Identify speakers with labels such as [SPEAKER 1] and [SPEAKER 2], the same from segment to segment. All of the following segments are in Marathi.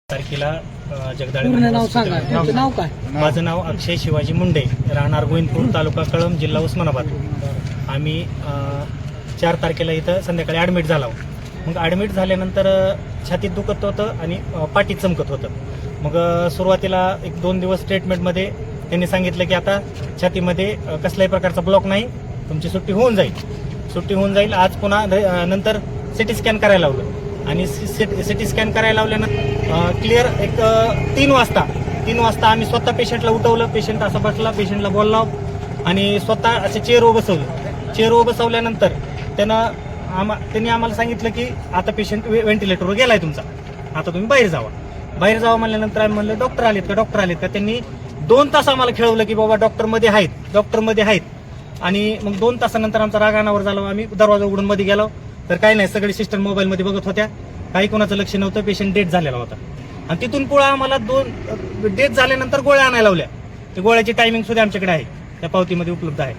[SPEAKER 1] तारखेला जगदाळे
[SPEAKER 2] नाव सांगा. तुमचं नाव काय?
[SPEAKER 1] माझं नाव अक्षय शिवाजी मुंडे, राहणार गोविंदपूर, तालुका कळंब, जिल्हा उस्मानाबाद. आम्ही 4 तारखेला इथं संध्याकाळी ॲडमिट झालो. मग ॲडमिट झाल्यानंतर छातीत दुखत होतं आणि पाठीत चमकत होतं. मग सुरुवातीला 1-2 दिवस ट्रीटमेंटमध्ये त्यांनी सांगितलं की आता छातीमध्ये कसल्याही प्रकारचा ब्लॉक नाही, तुमची सुट्टी होऊन जाईल. आज पुन्हा नंतर सिटी स्कॅन करायला लावलं आणि सिटी स्कॅन करायला लावल्यानंतर क्लिअर 3 वाजता आम्ही स्वतः पेशंटला उठवलं. पेशंट असं बसला, पेशंटला बोलला आणि स्वतः असं चेअरवर बसवल्यानंतर त्यांनी आम्हाला सांगितलं की आता पेशंट व्हेंटिलेटरवर गेलाय तुमचा, आता तुम्ही बाहेर जावा म्हणल्यानंतर आम्ही म्हणलं डॉक्टर आलेत का. त्यांनी 2 तास आम्हाला खेळवलं की बाबा डॉक्टरमध्ये आहेत. आणि मग 2 तासानंतर आमचा राग अनावर झाला. आम्ही दरवाजा उघडून मध्ये गेलो तर काही नाही, सगळे सिस्टर मोबाईलमध्ये बघत होत्या, काही कोणाचं लक्ष नव्हतं. पेशंट डेथ झालेला होता आणि तिथून पुढे आम्हाला 2 डेथ झाल्यानंतर गोळ्या आणायला लावल्या. त्या गोळ्याची टायमिंग सुद्धा आमच्याकडे आहे, त्या पावतीमध्ये उपलब्ध आहे.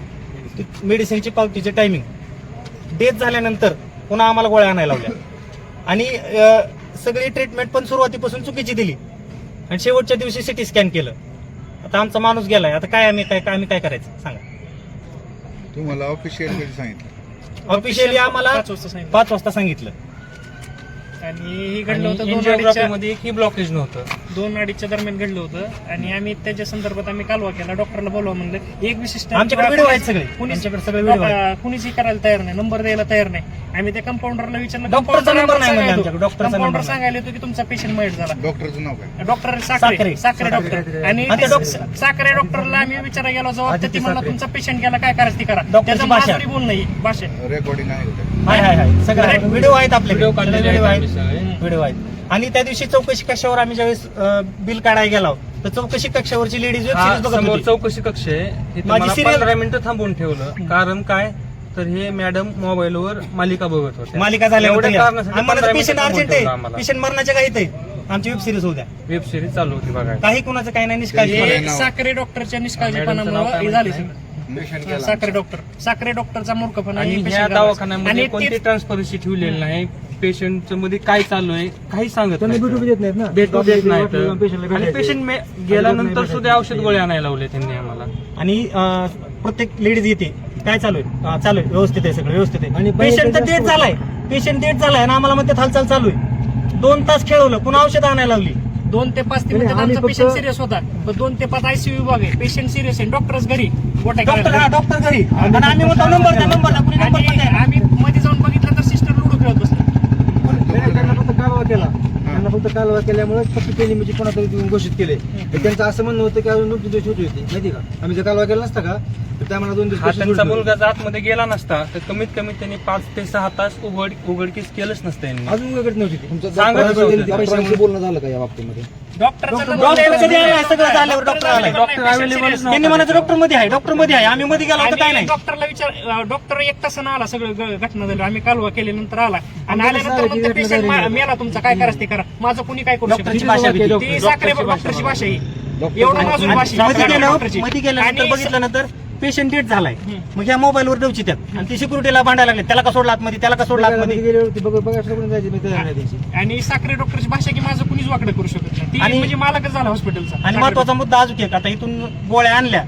[SPEAKER 1] मेडिसिनची पावतीची टायमिंग. डेथ झाल्यानंतर पुन्हा आम्हाला गोळ्या आणायला लावल्या आणि सगळी ट्रीटमेंट पण सुरुवातीपासून चुकीची दिली आणि शेवटच्या दिवशी सिटी स्कॅन केलं. आता आमचा माणूस गेलाय, आता आम्ही काय करायचं सांगा.
[SPEAKER 3] तुम्हाला ऑफिशियल सांगितलं?
[SPEAKER 1] ऑफिशियली आम्हाला 5 वाजता सांगितलं.
[SPEAKER 4] आणि हे घडलं होतं
[SPEAKER 5] ही ब्लॉकेज नव्हतं,
[SPEAKER 4] 2-2:30 दरम्यान घडलं होतं आणि आम्ही त्याच्या संदर्भात कालवा केला. डॉक्टरला बोलवा म्हणलं. एक विशिष्ट
[SPEAKER 1] आमच्याकडे व्हिडिओ आहेत सगळे,
[SPEAKER 4] कुणीच करायला तयार नाही, नंबर द्यायला तयार नाही. आम्ही त्या कंपाऊंडरला विचारलं,
[SPEAKER 1] डॉक्टरचा नंबर नाही म्हणजे आमच्याकडे.
[SPEAKER 4] कंपाऊंडर सांगायला होतो की तुमचा पेशंट मयत झाला.
[SPEAKER 3] डॉक्टरचं नाव काय?
[SPEAKER 4] Doctor Sakhare doctor. आणि साखरे डॉक्टरला आम्ही विचारायला गेलो, जबाब ती म्हणला तुमचा पेशंट गेला, काय करायचं ती करा. त्याचं माधुरी बोल नाही भाषा.
[SPEAKER 3] रेकॉर्डिंग आहे का?
[SPEAKER 1] हाय सगळं व्हिडिओ आहेत आपल्याकडे, व्हिडिओ आहेत. आणि त्या दिवशी चौकशी कक्षावर आम्ही ज्यावेळेस बिल काढायला गेलो तर चौकशी कक्षावरची लेडीज वेब सिरीज बघत होती.
[SPEAKER 5] चौकशी कक्ष आहे, इथं मला 15 मिनिटं थांबवून ठेवलं. कारण काय तर हे मॅडम मोबाईलवर मालिका बघत होते.
[SPEAKER 1] मालिका झाल्यावर
[SPEAKER 5] कारणासाठी
[SPEAKER 1] पेशंट अर्जंट आहे, पेशंट मरण्याच्या घाईत आहे, आमची वेब सिरीज होत्या.
[SPEAKER 5] वेब सिरीज चालू होती बघा.
[SPEAKER 1] काही कोणाचं काही नाही, निष्काळजी.
[SPEAKER 4] साखरे डॉक्टरच्या निष्काळजीपणामुळे हे झाले. साखरे डॉक्टरचा मूर्खपणा.
[SPEAKER 5] आणि ह्या दवाखान्यामध्ये कोणती ट्रान्सपरन्सी ठेवलेली नाही. पेशंटच्या मध्ये काय चालू आहे काही सांगत नाही, भेटू देत नाहीत. आणि पेशंट गेल्यानंतर सुद्धा औषध गोळ्या आणायला लावले त्यांनी आम्हाला.
[SPEAKER 1] आणि प्रत्येक लेडीज येते, काय चालू आहे व्यवस्थित आहे, सगळं व्यवस्थित आहे. आणि पेशंट डेथ झालाय आणि आम्हाला मध्ये हालचाल चालू आहे. 2 तास खेळवलं, पुन्हा औषध आणायला लावली.
[SPEAKER 4] 2 ते 5 ते आमचा पेशंट सिरियस होता. 2 ते 5 आयसीयू विभाग आहे, पेशंट सिरियस आहे. डॉक्टरच घरी
[SPEAKER 1] डॉक्टर घरी. आणि आम्ही म्हणतो नंबर
[SPEAKER 4] आम्ही मध्ये जाऊन बघितलं तर सिस्टर लुडो खेळत बसले.
[SPEAKER 2] त्यांना फक्त कालवा केल्यामुळे फक्त त्यांनी म्हणजे कोणातरी घोषित केले. त्यांचं असं म्हणणं होतं की अजून 2 दिवस होती माहिती का. आम्ही जर कालवा केला नसता का तर त्यामुळे 2 दिवस
[SPEAKER 5] त्यांचा मुलगा आतमध्ये गेला नसता तर कमीत कमी त्यांनी 5 ते 6 तास उघडकीस केलंच नसतं.
[SPEAKER 2] अजून वगैरे नव्हती.
[SPEAKER 3] बोलणं झालं का या बाबतीमध्ये?
[SPEAKER 1] डॉक्टर मध्ये आहे. आम्ही मध्ये गेलो तर काय नाही.
[SPEAKER 4] डॉक्टरला विचार, डॉक्टर 1 तासानं आला, सगळं घटना झाली. आम्ही कालवा केल्यानंतर आला आणि आल्यानंतर म्हणतो पेशंट मेला, तुमचा काय करायचं ते करा, माझं कुणी काय करू शकतो.
[SPEAKER 1] डॉक्टरची भाषा
[SPEAKER 4] ती साखरे डॉक्टरची भाषा आहे. एवढं नाजूक भाषा.
[SPEAKER 1] मध्ये गेल्यानंतर बघितल्यानंतर पेशंट डेथ झालाय. मग ह्या मोबाईलवर देऊची त्यात आणि ती सिक्युरिटीला भांडायला लागले, त्याला का सोडला आतमध्ये, त्याला का सोडला आतमध्ये.
[SPEAKER 4] आणि साखरे डॉक्टरची भाषा की माझं कुणीच वाकडं करू शकत नाही.
[SPEAKER 1] आणि
[SPEAKER 4] म्हणजे मालकच झाला हॉस्पिटलचा.
[SPEAKER 1] आणि महत्वाचा मुद्दा अजून एक, आता इथून गोळ्या आणल्या,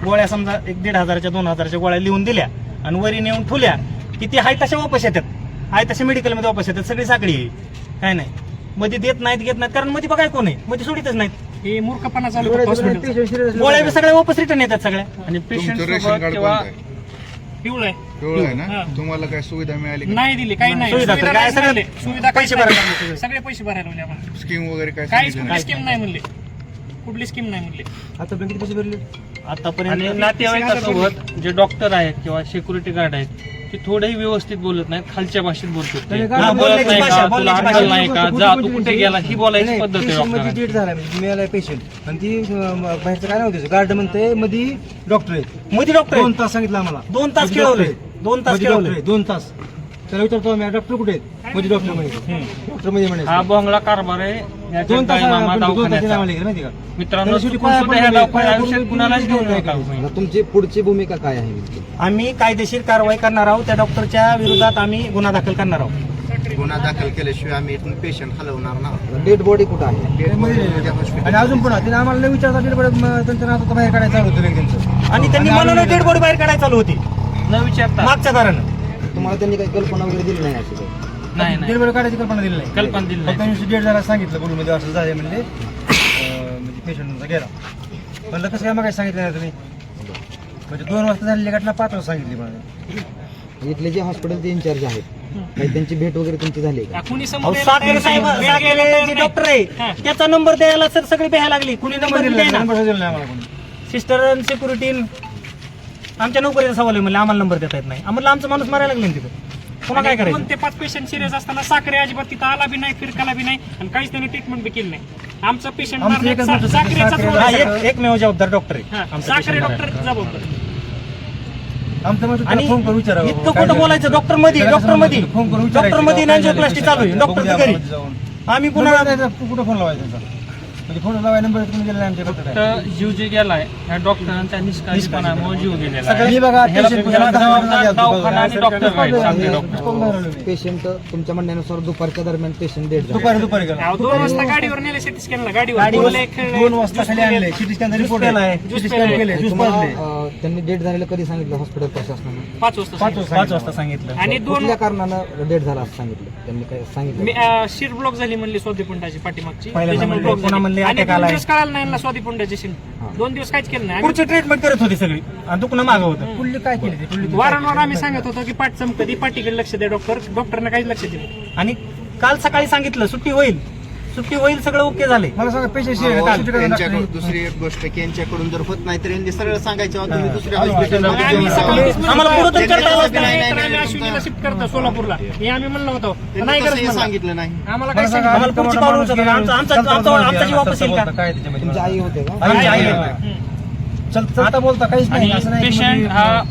[SPEAKER 1] गोळ्या समजा 1,500च्या 2,000च्या गोळ्या लिहून दिल्या आणि वरी नेऊन ठेवल्या की ती हाय तशा वापस येतात, हाय तशा मेडिकलमध्ये वापस येतात. सगळी साखळी आहे, काय नाही. मध्ये घेत नाहीत कारण मध्ये बघाय कोण आहे, मध्ये सोडितच नाहीत.
[SPEAKER 4] हे मूर्खपणा चालू हॉस्पिटल.
[SPEAKER 1] गोळ्या सगळ्या वापस रिटर्न येतात सगळ्या.
[SPEAKER 5] आणि पेशंट
[SPEAKER 4] पिवळं
[SPEAKER 3] आहे ना. तुम्हाला काय सुविधा मिळाली?
[SPEAKER 4] नाही दिली, काही नाही.
[SPEAKER 1] सुविधा
[SPEAKER 4] पैसे भरायला, सगळे पैसे भरायला म्हणजे आम्हाला.
[SPEAKER 3] स्कीम वगैरे काय?
[SPEAKER 4] काहीच कुठली स्कीम नाही म्हणले, कुठली स्कीम नाही म्हणले.
[SPEAKER 2] आता किती पैसे भरले
[SPEAKER 1] आतापर्यंत.
[SPEAKER 5] आणि नातेवाईकासोबत जे डॉक्टर आहेत किंवा सिक्युरिटी गार्ड आहेत ते थोडेही व्यवस्थित बोलत नाहीत, खालच्या भाषेत बोलतात. बोलत नाही का, तुला अक्कल नाही का, जा तू कुठे गेला, ही बोलायची पद्धत आहे.
[SPEAKER 2] डेट झाला म्हणजे मिळाला पेशंट आणि ती बाहेरचं काय नव्हतं, गार्ड म्हणते मध्ये डॉक्टर आहेत.
[SPEAKER 1] मध्ये डॉक्टर
[SPEAKER 2] 2 तास सांगितलं आम्हाला.
[SPEAKER 1] 2 तास खेळवले, 2 तास खेळवले.
[SPEAKER 2] 2 तास. त्याला विचारतो आम्ही डॉक्टर कुठे आहेत, मध्ये डॉक्टर मध्ये, डॉक्टर मध्ये म्हणे
[SPEAKER 5] हा बोंगळा कारभार आहे.
[SPEAKER 2] 2 तास
[SPEAKER 5] दवाखान्याचा
[SPEAKER 2] माहिती का.
[SPEAKER 5] मित्रांनो, सुद्धा ह्या दवाखान्यात आयुष्यात कुणालाच घेऊन नका.
[SPEAKER 3] तुमची पुढची भूमिका काय आहे?
[SPEAKER 1] आम्ही कायदेशीर कारवाई करणार आहोत. त्या डॉक्टरच्या विरोधात आम्ही गुन्हा दाखल करणार आहोत.
[SPEAKER 6] गुन्हा दाखल केल्याशिवाय आम्ही इथून पेशंट हलवणार ना.
[SPEAKER 2] डेड बॉडी कुठं आहे आणि अजून पुन्हा तिने आम्हाला न विचारता डेड बॉडी त्यांच्या नातं बाहेर काढायला चालू होतं लगेच त्यांचं.
[SPEAKER 1] आणि त्यांनी मला डेड बॉडी बाहेर काढायला चालू होती
[SPEAKER 5] न विचारता.
[SPEAKER 1] मागच्या दारानं.
[SPEAKER 2] तुम्हाला त्यांनी काही कल्पना वगैरे दिली नाही अशी काही?
[SPEAKER 5] नाही
[SPEAKER 2] डेड बॉडी काढायची कल्पना दिली नाही.
[SPEAKER 5] कल्पना दिली
[SPEAKER 2] फक्त
[SPEAKER 5] नाही.
[SPEAKER 2] त्यांनी डेड झाला सांगितलं बोलूमध्ये असं झाले म्हणजे पेशंट तुमचा गेला. म्हणलं कसं काय मग काय सांगितलं नाही तुम्ही? म्हणजे 2 वाजता झालेली घटना 5 वाजता सांगितली मला. इथले जे हॉस्पिटलचे इन्चार्ज आहेत काही त्यांची भेट वगैरे तुमची झाली का?
[SPEAKER 4] कुणी
[SPEAKER 1] अहो,
[SPEAKER 4] समोर
[SPEAKER 1] साखरे साहेब साखरे जे डॉक्टर आहे त्याचा नंबर द्यायला सर सगळी द्यायला लागली. कुणी नंबर दिला ना.
[SPEAKER 2] नंबर दिला नाही आम्हाला कोणी.
[SPEAKER 1] सिस्टर सिक्युरिटी आमच्या नोकरीचा सवाल आहे म्हणलं आम्हाला नंबर देता येत नाही. आम्हाला आमचा माणूस मारायला लागले ना तिथं. पुन्हा काय करायचं?
[SPEAKER 4] ते 5 पेशंट सिरियस असताना साखरे अजिबात तिथं आला बी नाही, फिरकाला बी नाही आणि काहीच त्यांनी ट्रीटमेंट बी केली नाही. आमचं पेशंट
[SPEAKER 2] आमचं एकच म्हणतो,
[SPEAKER 1] हा, एकमेव जबाबदार डॉक्टर आहे आमचा
[SPEAKER 4] साखरे
[SPEAKER 1] patient.
[SPEAKER 4] डॉक्टर जबाबदार.
[SPEAKER 2] आमचं म्हणतो
[SPEAKER 1] आणि
[SPEAKER 2] त्याला फोन करून विचारावं.
[SPEAKER 1] इतकं
[SPEAKER 2] काय
[SPEAKER 1] खोटं
[SPEAKER 2] झालं?
[SPEAKER 1] बोलायचं डॉक्टर मध्ये
[SPEAKER 2] त्याला
[SPEAKER 1] डॉक्टर मध्ये
[SPEAKER 2] फोन करून
[SPEAKER 1] डॉक्टर मध्ये
[SPEAKER 2] विचारायचं,
[SPEAKER 1] अँजिओप्लास्टी चालू आहे
[SPEAKER 2] बघू
[SPEAKER 1] डॉक्टर
[SPEAKER 2] द्या
[SPEAKER 1] घरी.
[SPEAKER 2] आम्हाला जाऊन.
[SPEAKER 1] आम्ही
[SPEAKER 2] पुन्हा
[SPEAKER 1] पुन्हा
[SPEAKER 2] कुठं फोन लावायचा त्यांचा? म्हणजे फोन लावायचा नंबर तुम्ही दिला नाही आमच्याकडे काय?
[SPEAKER 5] तर जीव जे गेलाय ह्या डॉक्टरांच्या निष्काळजीपणामुळे जीव गेलेला आहे.
[SPEAKER 2] सगळी बघा
[SPEAKER 5] ह्याला-
[SPEAKER 2] patient
[SPEAKER 5] ह्याला
[SPEAKER 2] पुन्हा
[SPEAKER 5] जबाबदार दवाखाना आणि डॉक्टर आहेत, चांगले डॉक्टर.
[SPEAKER 2] पेशंट तुमच्या म्हणण्यानुसार दुपारच्या दरम्यान पेशंट डेट दुपारी गेला.
[SPEAKER 4] अहो, 2 वाजता गाडीवर नेले सिटी स्कॅनला गाडीवर
[SPEAKER 2] 2 वाजता खाली आणले सिटी स्कॅनचा रिपोर्ट आहे. सिटी स्कॅन केले ज्यूस पाजले. त्यांनी डेट झालेलं कधी सांगितलं हॉस्पिटल प्रशासनानं?
[SPEAKER 4] 5 वाजता
[SPEAKER 1] 5 वाजता सांगितलं.
[SPEAKER 4] आणि 2
[SPEAKER 2] कुठल्या कारणानं डेट झाला असं सांगितलं त्यांनी काय सांगितलं?
[SPEAKER 4] शीर ब्लॉक झाली म्हणली स्वादिपुंडाची पाठीमागची
[SPEAKER 1] पहिल्या
[SPEAKER 4] त्याच्यामुळे
[SPEAKER 1] म्हणले,
[SPEAKER 4] block
[SPEAKER 1] पुन्हा
[SPEAKER 4] झाली.
[SPEAKER 1] म्हणले
[SPEAKER 4] आणि
[SPEAKER 1] attack
[SPEAKER 4] 2
[SPEAKER 1] आलाय.
[SPEAKER 4] दिवस कळालं नाही ना स्वादिपुंडाची शीर 2 दिवस काहीच केलं नाही.
[SPEAKER 1] पुढची ट्रीटमेंट करत होती सगळी आणि दुखणं मागं होतं.
[SPEAKER 2] पुढली काय केली ती? पुढली
[SPEAKER 4] वारंवार आम्ही सांगत होतो की पाठ चमकती पाठीकडे लक्ष द्या डॉक्टरने काहीच लक्ष दिलं.
[SPEAKER 1] आणि काल सकाळी सांगितलं सुट्टी होईल सगळं ओके झाले.
[SPEAKER 2] मला सांगा पेशंट
[SPEAKER 6] त्यांच्याकडून दुसरी एक गोष्ट की यांच्याकडून जर होत नाही तर यांनी सरळ सांगायचं "अहो, तुम्ही दुसऱ्या
[SPEAKER 4] मग
[SPEAKER 6] हॉस्पिटलमध्ये
[SPEAKER 4] आम्ही
[SPEAKER 6] घेऊन
[SPEAKER 4] सकाळी
[SPEAKER 6] जा."
[SPEAKER 1] आम्हाला पुढं तरी करता आलं असतं.
[SPEAKER 6] नाही,
[SPEAKER 4] तर
[SPEAKER 6] नाही,
[SPEAKER 4] आम्ही
[SPEAKER 6] नाही,
[SPEAKER 4] अश्विनीला शिफ्ट करतो सोलापूरला हे आम्ही म्हणलो होतो
[SPEAKER 6] त्यांनी
[SPEAKER 4] नाही
[SPEAKER 6] तसंही
[SPEAKER 4] गरज म्हणलं.
[SPEAKER 6] सांगितलं नाही.
[SPEAKER 4] आम्हाला काय
[SPEAKER 2] मला सांगा,
[SPEAKER 4] सांगितलं?
[SPEAKER 1] आम्हाला पुढची पावलं उचलतात. आमचा जीव वापस येईल का?
[SPEAKER 2] काय त्याच्यामध्ये?
[SPEAKER 7] तुमची आई होते का?
[SPEAKER 2] आई
[SPEAKER 1] आई
[SPEAKER 2] आहे. चलता बोलता काहीच नाही
[SPEAKER 5] आणि
[SPEAKER 2] असं नाही की
[SPEAKER 5] पेशंट
[SPEAKER 2] म्हणजे-
[SPEAKER 5] हा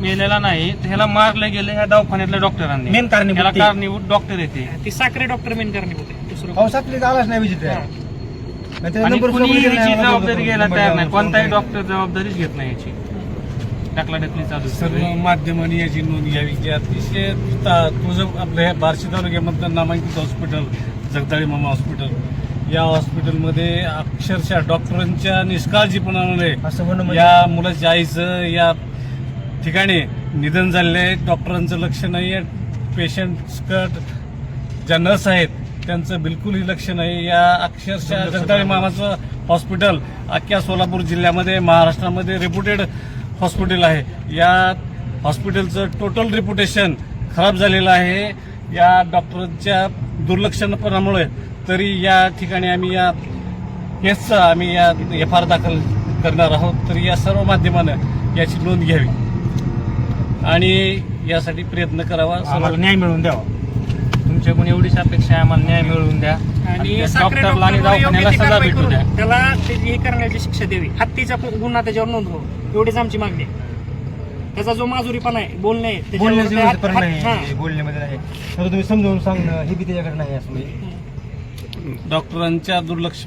[SPEAKER 5] मेलेला नाही, तर ह्याला मारलं गेलं ह्या दवाखान्यातल्या डॉक्टरांनी.
[SPEAKER 1] मेन कारणीभूत
[SPEAKER 5] ह्याला
[SPEAKER 1] ते.
[SPEAKER 5] कारणीभूत डॉक्टर येते.
[SPEAKER 4] ती साखरे डॉक्टर मेन करणे होते दुसरं
[SPEAKER 2] अहो साखरेचा आलाच नाही विजिट
[SPEAKER 5] आणि कुणीही ह्याची जबाबदारी घ्यायला तयार नाही. कोणताही डॉक्टर जबाबदारीच घेत नाही याची. टाकलाटकली चालू आहे
[SPEAKER 8] सर्व
[SPEAKER 5] सगळी.
[SPEAKER 8] माध्यमांनी याची नोंद घ्यावी की अतिशय तुझं आपल्या ह्या बार्शी तालुक्यामधलं नामांकित हॉस्पिटल जगदाळी मामा हॉस्पिटल या हॉस्पिटलमध्ये अक्षरशः डॉक्टरांच्या निष्काळजीपणामुळे
[SPEAKER 2] असं म्हणणं म्हणजे-
[SPEAKER 8] या मुलाच्या आईचं या ठिकाणी निधन झालेलं आहे. डॉक्टरांचं लक्ष नाही आहे. पेशंट ज्या नर्स आहेत त्यांचं बिलकुलही लक्ष नाही. या अक्षरशः जगदाळी मामाचं हॉस्पिटल अख्ख्या सोलापूर जिल्ह्यामध्ये महाराष्ट्रामध्ये रेप्युटेड हॉस्पिटल आहे. या हॉस्पिटलचं टोटल रेप्युटेशन खराब झालेलं आहे या डॉक्टरांच्या दुर्लक्षपणामुळे. तरी या ठिकाणी आम्ही या केसचा आम्ही या FR दाखल करणार आहोत. तर या सर्व माध्यमानं याची नोंद घ्यावी आणि यासाठी प्रयत्न करावा.
[SPEAKER 1] आम्हाला न्याय मिळवून द्यावा.
[SPEAKER 5] तुमच्याकडून एवढीच अपेक्षा आहे, आम्हाला न्याय मिळवून द्या
[SPEAKER 4] आणि
[SPEAKER 5] आणि
[SPEAKER 4] साखरे
[SPEAKER 5] डॉक्टरला आणि
[SPEAKER 4] डॉक्टरवर योग्य
[SPEAKER 5] दवाखान्याला
[SPEAKER 4] ती
[SPEAKER 5] सजा
[SPEAKER 4] कारवाई
[SPEAKER 5] भेटू द्या.
[SPEAKER 4] करून त्याला हे करण्याची शिक्षा द्यावी. हत्तीचा गुन्हा त्याच्यावर नोंदवा एवढीच आमची मागणी आहे. त्याचा जो माजुरीपणा आहे बोलणे आहे, त्याच्यावर
[SPEAKER 2] बोलण्याची
[SPEAKER 4] त्या-
[SPEAKER 2] व्यवस्था पण
[SPEAKER 4] हा.
[SPEAKER 2] नाही बोलण्यामध्ये नाही तर तुम्ही समजावून सांगणं हे बी त्याच्याकडे नाही असं म्हणजे
[SPEAKER 8] डॉक्टरांच्या दुर्लक्ष